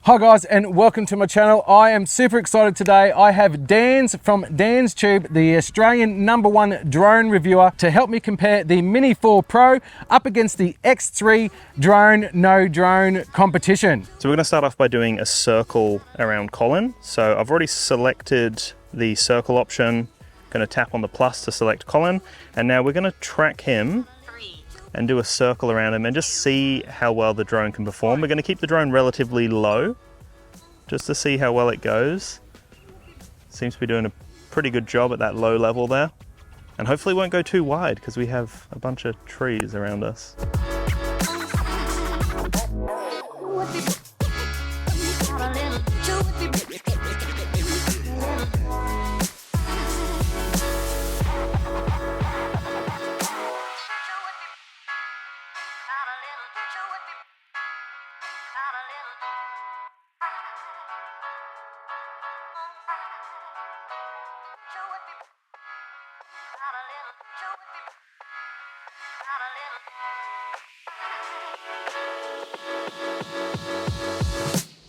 Hi guys, and welcome to my channel. I am super excited today. I have Dan's from Dan's Tube, the Australian #1 drone reviewer, to help me compare the Mini 4 Pro up against the X3 drone, no drone competition. So we're going to start off by doing a circle around Colin. So I've already selected the circle option, going to tap on the plus to select Colin, and now we're going to track him and do a circle around him and just see how well the drone can perform. We're going to keep the drone relatively low just to see how well it goes. Seems to be doing a pretty good job at that low level there. And hopefully it won't go too wide because we have a bunch of trees around us.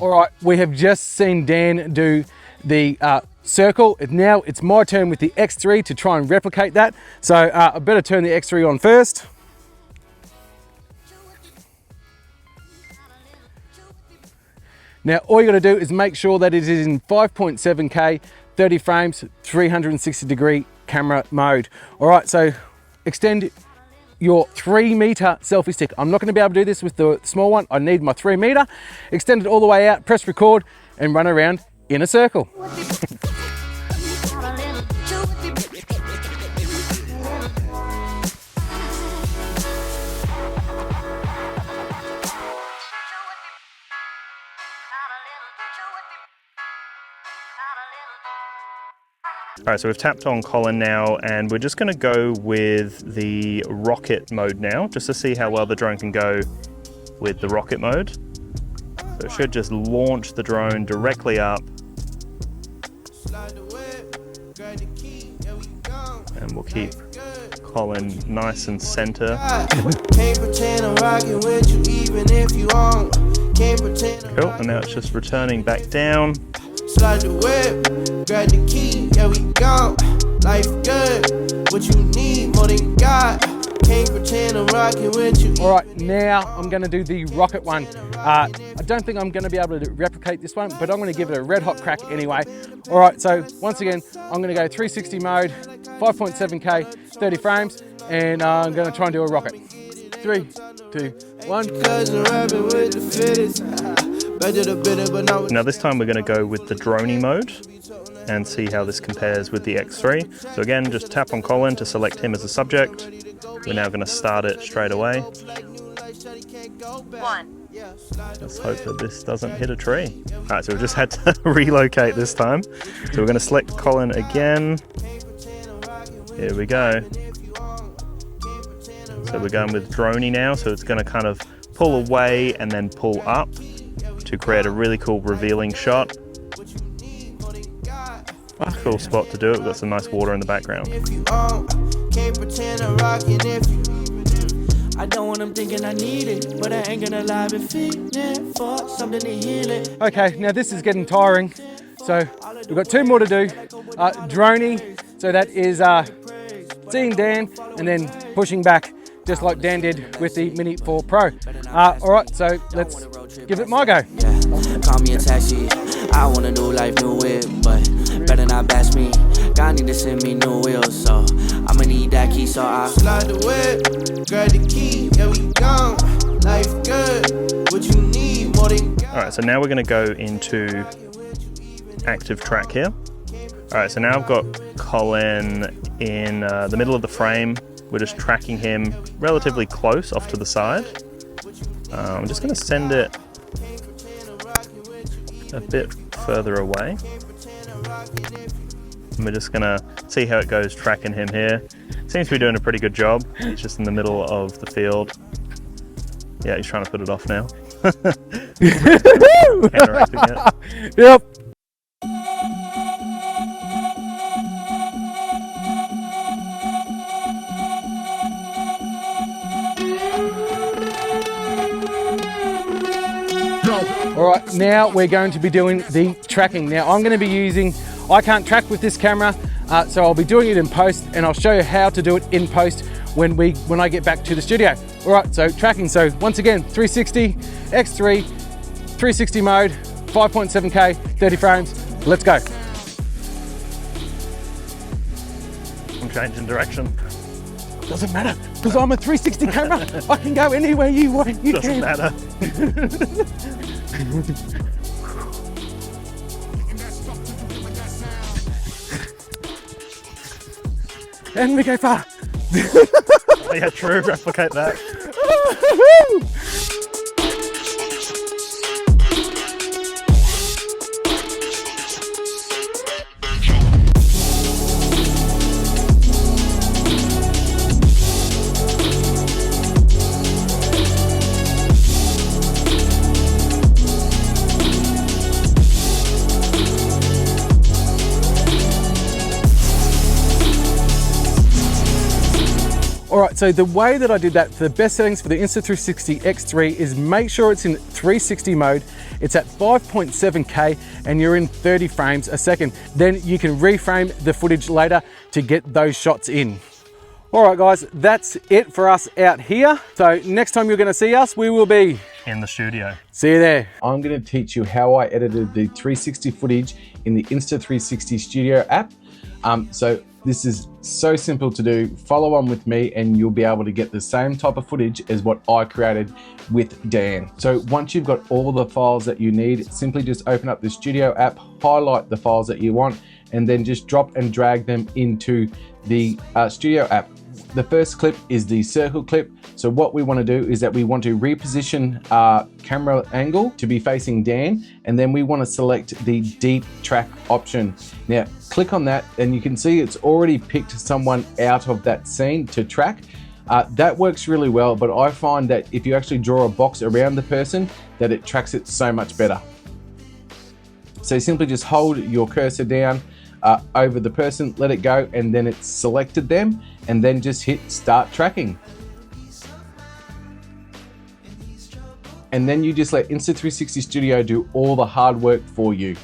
All right, we have just seen Dan do the circle. Now it's my turn with the X3 to try and replicate that. So I better turn the X3 on first. Now all you got to do is make sure that it is in 5.7K, 30 frames, 360-degree camera mode. All right, so extend your 3-meter selfie stick. I'm not going to be able to do this with the small one. I need my 3-meter. Extend it all the way out, press record, and run around in a circle. All right, so we've tapped on Colin now, and we're just going to go with the rocket mode now, just to see how well the drone can go with the rocket mode. So it should just launch the drone directly up. And we'll keep Colin nice and center. Cool, and now it's just returning back down. Slide the whip, grab the key, yeah we go. Life good, what you need more than God. Can't pretend I'm rocking with you. All right, now I'm going to do the rocket one. I don't think I'm going to be able to replicate this one, but I'm going to give it a red hot crack anyway. All right, so once again, I'm going to go 360 mode, 5.7K, 30 frames, and I'm going to try and do a rocket. 3, 2, 1. Now this time we're going to go with the droney mode and see how this compares with the X3. So again, just tap on Colin to select him as a subject. We're now going to start it straight away. 1. Let's hope that this doesn't hit a tree. Alright, so we've just had to relocate this time. So we're going to select Colin again. Here we go. So we're going with droney now, so it's going to kind of pull away and then pull up to create a really cool revealing shot. A cool spot to do it. We've got some nice water in the background. I don't want them thinking I need it, but I ain't gonna lie and feed it for something to heal it. Okay, now this is getting tiring. So we've got 2 more to do. Droney, so that is seeing Dan and then pushing back, just like Dan did with the Mini 4 Pro. All right, so let's give it my go. Yeah, call me a taxi. I wanna do life new whip, but better not bash me. God need to send me new wheels, so I'ma need that key, so I slide the whip, grab the key, yeah we gone. Life good, what you need more than God. All right, so now we're going to go into active track here. All right, so now I've got Colin in the middle of the frame. We're just tracking him relatively close off to the side. I'm just going to send it a bit further away. And we're just going to see how it goes tracking him here. Seems to be doing a pretty good job. He's just in the middle of the field. Yeah, he's trying to put it off now. Counteracting it. Yep. All right, now we're going to be doing the tracking. Now I'm going to be using, I can't track with this camera, so I'll be doing it in post, and I'll show you how to do it in post when I get back to the studio. All right, so tracking. So once again, 360 X3, 360 mode, 5.7K, 30 frames. Let's go. I'm changing direction. Doesn't matter, because I'm a 360 camera. I can go anywhere you want. You Doesn't matter. And we go far. Oh yeah, true, replicate that. All right, so the way that I did that for the best settings for the Insta360 X3 is make sure it's in 360 mode, it's at 5.7K, and you're in 30 frames a second. Then you can reframe the footage later to get those shots in. All right, guys, that's it for us out here. So next time you're gonna see us, we will be In the studio. see you there. I'm gonna teach you how I edited the 360 footage in the Insta360 Studio app. So this is so simple to do. Follow on with me and you'll be able to get the same type of footage as what I created with Dan. So once you've got all the files that you need, simply just open up the Studio app, highlight the files that you want, and then just drop and drag them into the Studio app. The first clip is the circle clip. So what we want to do is that we want to reposition our camera angle to be facing Dan, and then we want to select the deep track option. Now click on that and you can see it's already picked someone out of that scene to track. That works really well, but I find that if you actually draw a box around the person, that it tracks it so much better. So simply just hold your cursor down over the person, let it go, and then it's selected them, and then just hit start tracking. And then you just let Insta360 Studio do all the hard work for you.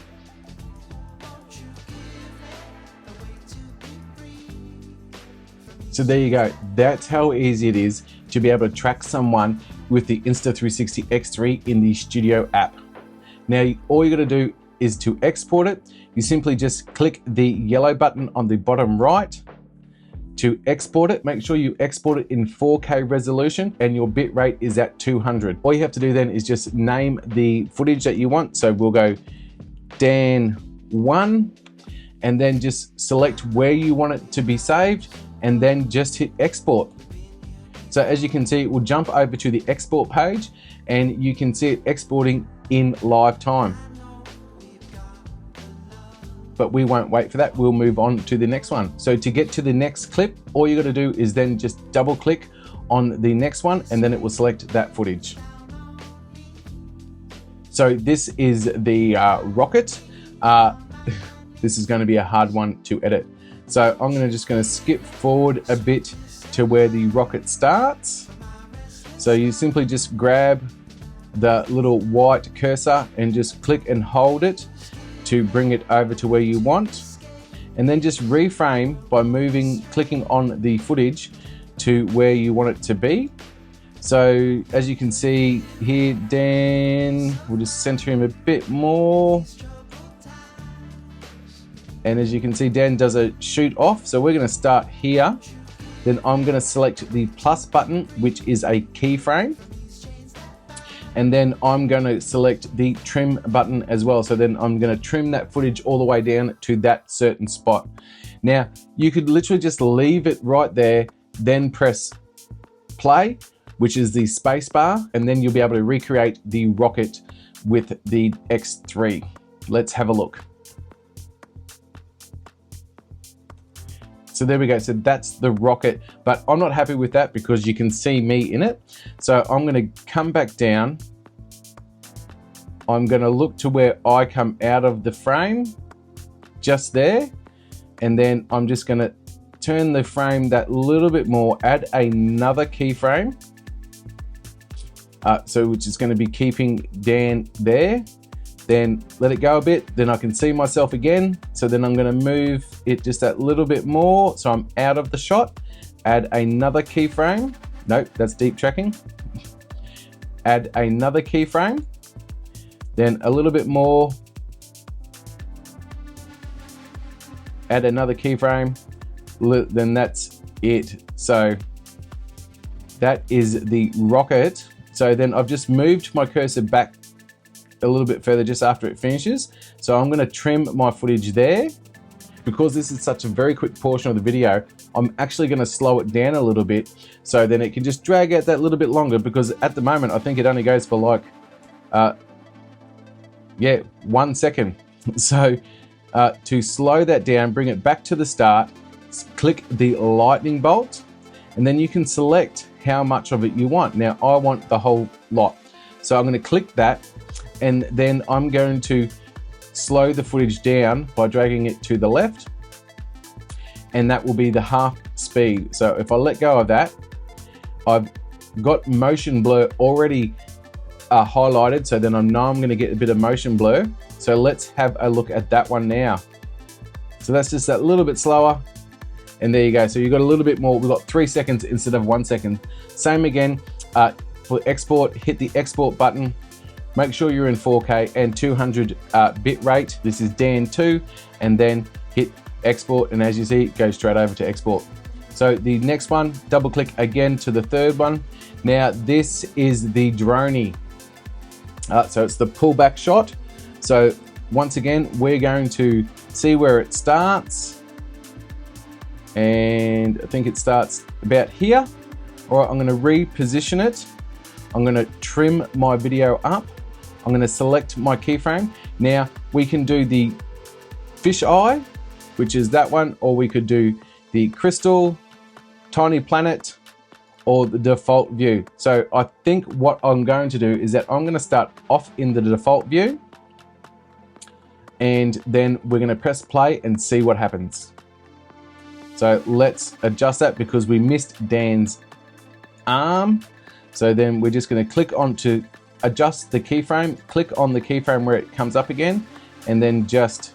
So there you go. That's how easy it is to be able to track someone with the Insta360 X3 in the Studio app. Now, all you got to do is to export it. You simply just click the yellow button on the bottom right to export it. Make sure you export it in 4K resolution and your bit rate is at 200. All you have to do then is just name the footage that you want. So we'll go Dan 1, and then just select where you want it to be saved, and then just hit export. So as you can see, it will jump over to the export page and you can see it exporting in live time. But we won't wait for that. We'll move on to the next one. So to get to the next clip, all you got to do is then just double click on the next one and then it will select that footage. So this is the rocket. This is going to be a hard one to edit. So I'm just going to skip forward a bit to where the rocket starts. So you simply just grab the little white cursor and just click and hold it to bring it over to where you want, and then just reframe by clicking on the footage to where you want it to be. So as you can see here, Dan, we'll just center him a bit more. And as you can see, Dan does a shoot off. So we're going to start here. Then I'm going to select the plus button, which is a keyframe. And then I'm going to select the trim button as well. So then I'm going to trim that footage all the way down to that certain spot. Now, you could literally just leave it right there, then press play, which is the space bar, and then you'll be able to recreate the rocket with the X3. Let's have a look. So there we go. So that's the rocket, but I'm not happy with that because you can see me in it. So I'm going to come back down. I'm going to look to where I come out of the frame, just there. And then I'm just going to turn the frame that little bit more, add another keyframe. So which is going to be keeping Dan there. then let it go a bit, then I can see myself again. So then I'm gonna move it just that little bit more so I'm out of the shot. Add another keyframe. Nope, that's deep tracking. Add another keyframe, then a little bit more. Add another keyframe, then that's it. So that is the rocket. So then I've just moved my cursor back a little bit further just after it finishes. So I'm gonna trim my footage there. Because this is such a very quick portion of the video, I'm actually gonna slow it down a little bit so then it can just drag out that little bit longer, because at the moment I think it only goes for like, 1 second. So to slow that down, bring it back to the start, click the lightning bolt, and then you can select how much of it you want. Now I want the whole lot. So I'm gonna click that, and then I'm going to slow the footage down by dragging it to the left, and that will be the half speed. So if I let go of that, I've got motion blur already highlighted, so then I know I'm going to get a bit of motion blur. So let's have a look at that one now. So that's just that little bit slower, and there you go. So you've got a little bit more. We've got 3 seconds instead of 1 second. Same again for export. Hit the export button. Make sure you're in 4K and 200 bit rate. This is Dan 2, and then hit export, and as you see, it goes straight over to export. So the next one, double click again to the third one. Now this is the droney. So it's the pullback shot. So once again, we're going to see where it starts, and I think it starts about here. All right, I'm going to reposition it. I'm going to trim my video up. I'm going to select my keyframe. Now we can do the fish eye, which is that one, or we could do the crystal, tiny planet, or the default view. So I think what I'm going to do is that I'm going to start off in the default view, and then we're going to press play and see what happens. So let's adjust that because we missed Dan's arm. So then we're just going to click on to adjust the keyframe, click on the keyframe where it comes up again, and then just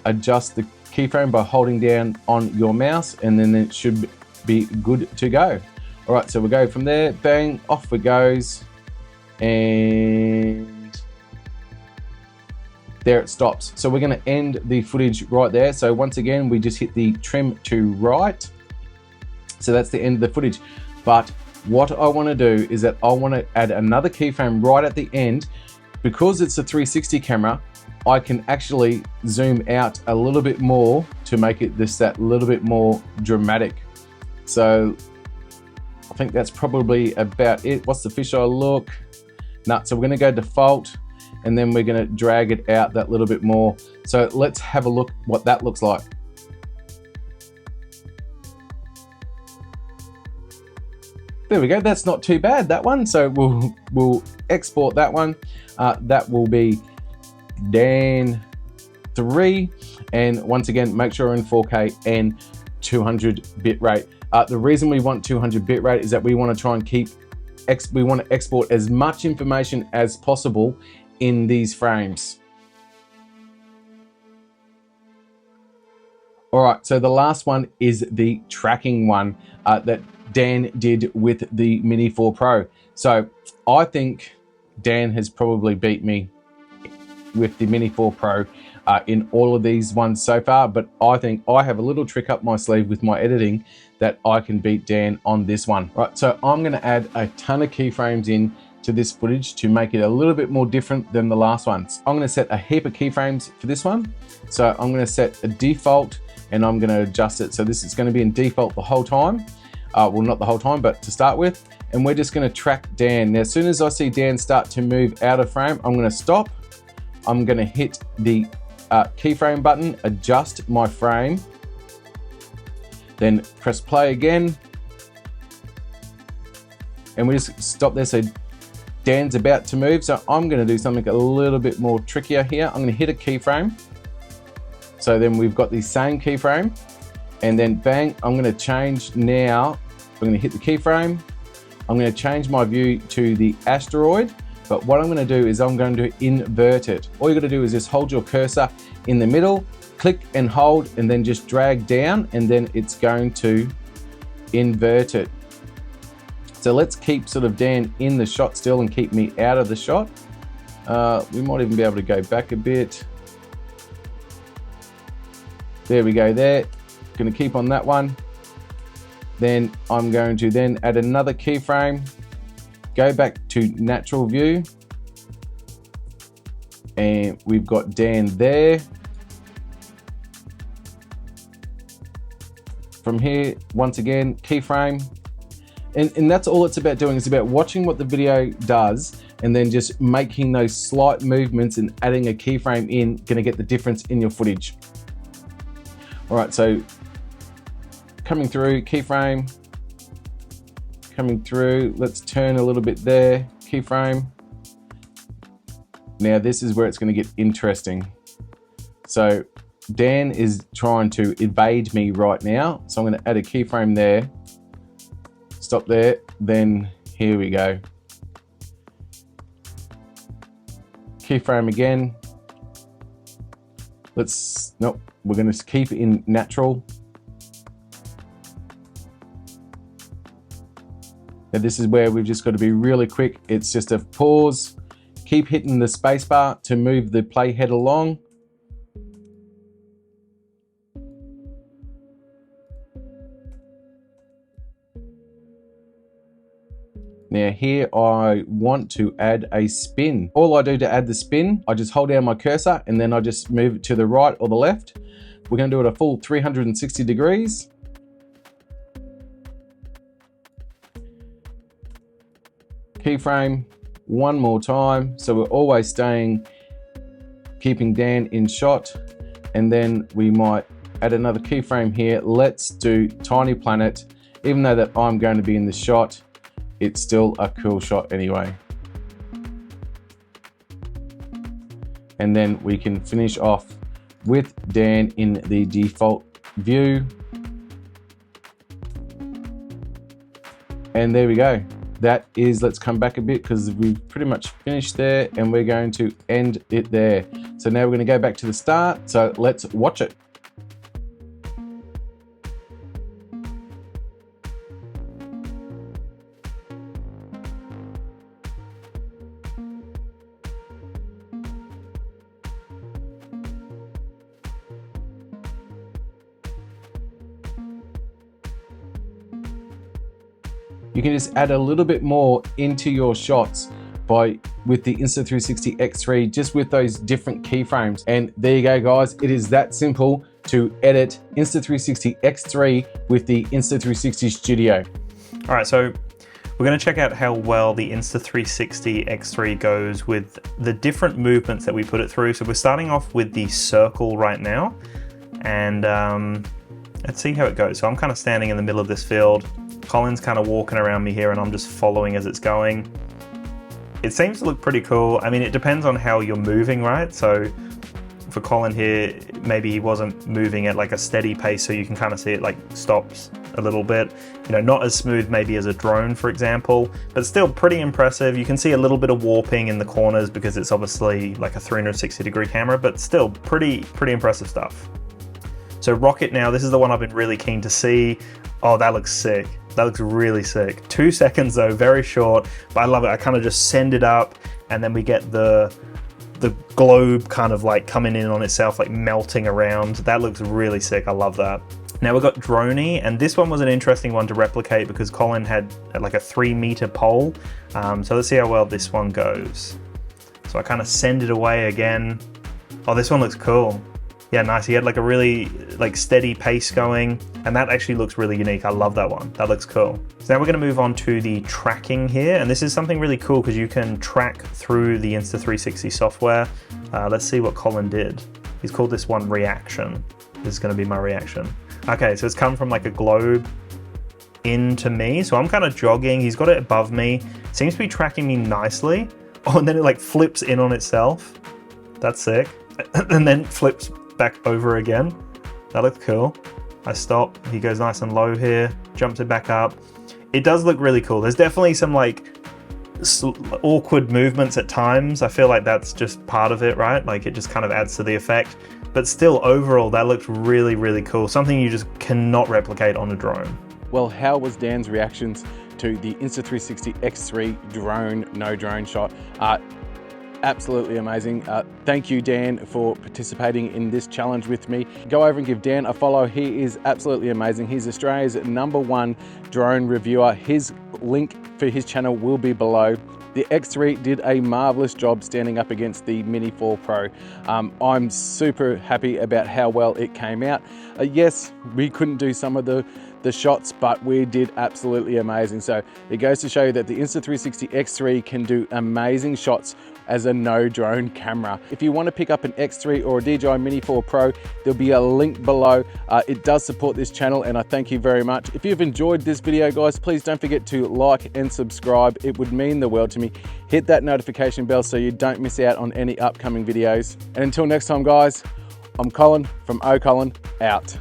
adjust the keyframe by holding down on your mouse, and then it should be good to go. All right, so we'll go from there, bang, off it goes, and there it stops. So we're gonna end the footage right there. So once again, we just hit the trim to right. So that's the end of the footage. But what I want to do is that I want to add another keyframe right at the end. Because it's a 360 camera, I can actually zoom out a little bit more to make it that little bit more dramatic. So I think that's probably about it. What's the fisheye look? No, so we're going to go default, and then we're going to drag it out that little bit more. So let's have a look what that looks like. There we go, that's not too bad, that one. So we'll export that one. That will be Dan 3. And once again, make sure you're in 4K and 200 bit rate. The reason we want 200 bit rate is that we want to try and we want to export as much information as possible in these frames. All right, so the last one is the tracking one that Dan did with the Mini 4 Pro. So I think Dan has probably beat me with the Mini 4 Pro in all of these ones so far, but I think I have a little trick up my sleeve with my editing that I can beat Dan on this one. Right, so I'm gonna add a ton of keyframes in to this footage to make it a little bit more different than the last ones. I'm gonna set a heap of keyframes for this one. So I'm gonna set a default, and I'm gonna adjust it. So this is gonna be in default the whole time. Well, not the whole time, but to start with. And we're just gonna track Dan. Now, as soon as I see Dan start to move out of frame, I'm gonna stop. I'm gonna hit the keyframe button, adjust my frame, then press play again. And we just stop there. So Dan's about to move. So I'm gonna do something a little bit more trickier here. I'm gonna hit a keyframe. So then we've got the same keyframe, and then bang, I'm gonna change now. I'm gonna hit the keyframe. I'm gonna change my view to the asteroid. But what I'm going to do is I'm going to invert it. All you got to do is just hold your cursor in the middle, click and hold, and then just drag down, and then it's going to invert it. So let's keep sort of Dan in the shot still and keep me out of the shot. We might even be able to go back a bit. There we go there. Going to keep on that one. Then I'm going to then add another keyframe, go back to natural view, and we've got Dan there. From here, once again, keyframe. And that's all it's about doing. It's about watching what the video does and then just making those slight movements and adding a keyframe in, gonna get the difference in your footage. All right, so coming through, keyframe, coming through, let's turn a little bit there, keyframe. Now this is where it's gonna get interesting. So Dan is trying to evade me right now. So I'm gonna add a keyframe there, stop there, then here we go. Keyframe again. Nope, we're gonna keep it in natural. And this is where we've just got to be really quick. It's just a pause, keep hitting the space bar to move the playhead along. Now here I want to add a spin. All I do to add the spin, I just hold down my cursor and then I just move it to the right or the left. We're going to do it a full 360 degrees. Keyframe one more time. So we're always keeping Dan in shot. And then we might add another keyframe here. Let's do Tiny Planet. Even though that I'm going to be in the shot, it's still a cool shot anyway. And then we can finish off with Dan in the default view. And there we go. That is, let's come back a bit because we've pretty much finished there and we're going to end it there. So now we're going to go back to the start. So let's watch it. You can just add a little bit more into your shots with the Insta360 X3, just with those different keyframes. And there you go, guys. It is that simple to edit Insta360 X3 with the Insta360 Studio. All right, so we're going to check out how well the Insta360 X3 goes with the different movements that we put it through. So we're starting off with the circle right now, and let's see how it goes. So I'm kind of standing in the middle of this field. Colin's kind of walking around me here and I'm just following as it's going. It seems to look pretty cool. I mean, it depends on how you're moving, right? So for Colin here, maybe he wasn't moving at like a steady pace, so you can kind of see it like stops a little bit. You know, not as smooth maybe as a drone, for example, but still pretty impressive. You can see a little bit of warping in the corners because it's obviously like a 360-degree camera, but still pretty impressive stuff. So Rocket now, this is the one I've been really keen to see. Oh, that looks sick. That looks really sick. 2 seconds though, very short, but I love it. I kind of just send it up and then we get the globe kind of like coming in on itself, like melting around. That looks really sick. I love that. Now we've got Droney, and this one was an interesting one to replicate because Colin had like a 3-meter pole. So let's see how well this one goes. So I kind of send it away again. Oh, this one looks cool. Yeah, nice. He had like a really like steady pace going, and that actually looks really unique. I love that one. That looks cool. So now we're going to move on to the tracking here, and this is something really cool because you can track through the Insta360 software. Let's see what Colin did. He's called this one reaction. This is going to be my reaction. Okay, so it's come from like a globe into me. So I'm kind of jogging. He's got it above me. Seems to be tracking me nicely. Oh, and then it like flips in on itself. That's sick. And then flips back over again. That looks cool. I stop, he goes nice and low here, jumps it back up. It does look really cool. There's definitely some like awkward movements at times. I feel like that's just part of it, right? Like it just kind of adds to the effect. But still, overall, that looked really, really cool. Something you just cannot replicate on a drone. Well, how was Dan's reactions to the Insta360 X3 drone, no drone shot? Absolutely amazing. Thank you, Dan, for participating in this challenge with me. Go over and give Dan a follow. He is absolutely amazing. He's Australia's #1 drone reviewer. His link for his channel will be below. The X3 did a marvelous job standing up against the Mini 4 Pro. I'm super happy about how well it came out. Yes, we couldn't do some of the shots, but we did absolutely amazing. So it goes to show you that the Insta360 X3 can do amazing shots as a no drone camera. If you want to pick up an X3 or a DJI Mini 4 Pro, there'll be a link below. It does support this channel and I thank you very much. If you've enjoyed this video, guys, please don't forget to like and subscribe. It would mean the world to me. Hit that notification bell so you don't miss out on any upcoming videos. And until next time, guys, I'm Colin from OColin, out.